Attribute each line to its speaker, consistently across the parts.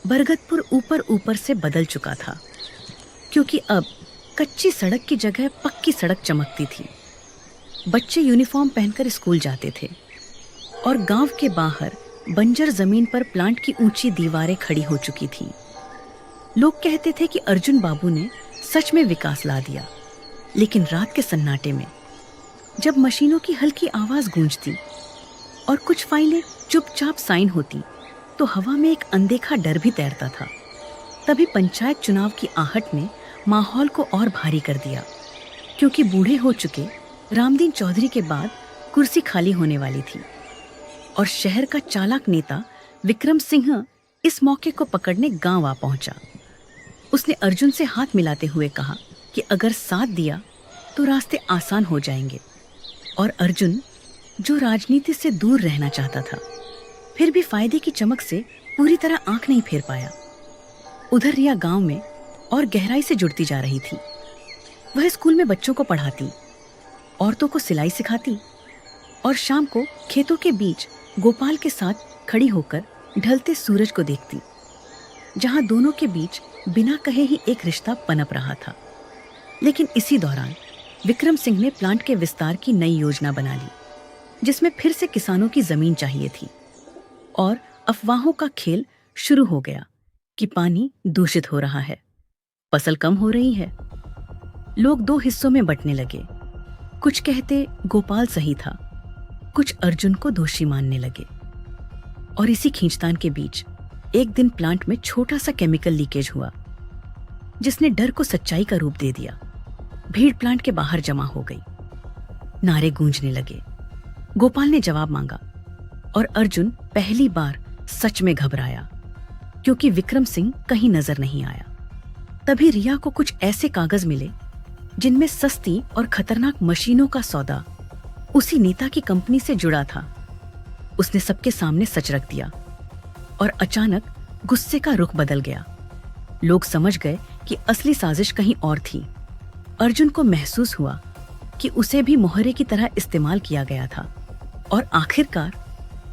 Speaker 1: बरगदपुर ऊपर ऊपर से बदल चुका था, क्योंकि अब कच्ची सड़क की जगह पक्की सड़क चमकती थी। बच्चे यूनिफॉर्म पहनकर स्कूल जाते थे और गांव के बाहर बंजर जमीन पर प्लांट की ऊंची दीवारें खड़ी हो चुकी थीं। लोग कहते थे कि अर्जुन बाबू ने सच में विकास ला दिया। लेकिन रात के सन्नाटे में जब मशीनों की हल्की आवाज गूंजती और कुछ फाइलें चुपचाप साइन होती, तो हवा में एक अनदेखा डर भी तैरता था। तभी पंचायत चुनाव की आहट ने माहौल को और भारी कर दिया, क्योंकि बूढ़े हो चुके रामदीन चौधरी के बाद कुर्सी खाली होने वाली थी और शहर का चालाक नेता विक्रम सिंह इस मौके को पकड़ने गांव आ पहुंचा। उसने अर्जुन से हाथ मिलाते हुए कहा कि अगर साथ दिया तो रास्ते आसान हो जाएंगे। और अर्जुन, जो राजनीति से दूर रहना चाहता था, फिर भी फायदे की चमक से पूरी तरह आंख नहीं फेर पाया। उधर रिया गांव में और गहराई से जुड़ती जा रही थी। वह स्कूल में बच्चों को पढ़ाती, औरतों को सिलाई सिखाती और शाम को खेतों के बीच गोपाल के साथ खड़ी होकर ढलते सूरज को देखती, जहां दोनों के बीच बिना कहे ही एक रिश्ता पनप रहा था। लेकिन इसी दौरान विक्रम सिंह ने प्लांट के विस्तार की नई योजना बना ली, जिसमें फिर से किसानों की जमीन चाहिए थी और अफवाहों का खेल शुरू हो गया कि पानी दूषित हो रहा है, फसल कम हो रही है। लोग दो हिस्सों में बंटने लगे। कुछ कहते गोपाल सही था, कुछ अर्जुन को दोषी मानने लगे। और इसी खींचतान के बीच एक दिन प्लांट में छोटा सा केमिकल लीकेज हुआ, जिसने डर को सच्चाई का रूप दे दिया। भीड़ प्लांट के बाहर जमा हो गई, नारे गूंजने लगे। गोपाल ने जवाब मांगा और अर्जुन पहली बार सच में घबराया, क्योंकि विक्रम सिंह कहीं नजर नहीं आया। तभी रिया को कुछ ऐसे कागज मिले जिनमें सस्ती और खतरनाक मशीनों का सौदा उसी नेता की कंपनी से जुड़ा था। उसने सबके सामने सच रख दिया और अचानक गुस्से का रुख बदल गया। लोग समझ गए कि असली साजिश कहीं और थी। अर्जुन को महसूस हुआ कि उसे भी मोहरे की तरह इस्तेमाल किया गया था और आखिरकार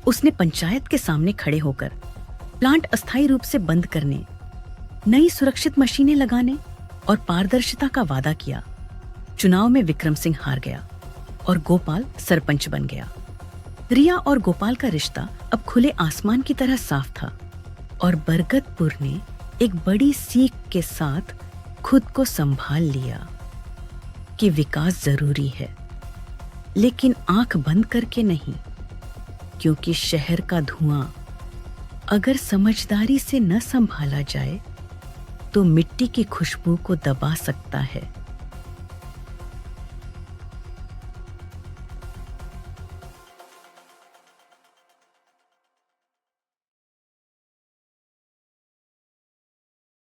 Speaker 1: उसने पंचायत के सामने खड़े होकर प्लांट अस्थायी रूप से बंद करने, नई सुरक्षित मशीनें लगाने और पारदर्शिता का वादा किया। चुनाव में विक्रम सिंह हार गया और गोपाल सरपंच बन गया। रिया और गोपाल का रिश्ता अब खुले आसमान की तरह साफ था और बरगदपुर ने एक बड़ी सीख के साथ खुद को संभाल लिया कि विकास जरूरी है, लेकिन आंख बंद करके नहीं, क्योंकि शहर का धुआं अगर समझदारी से न संभाला जाए तो मिट्टी की खुशबू को दबा सकता है।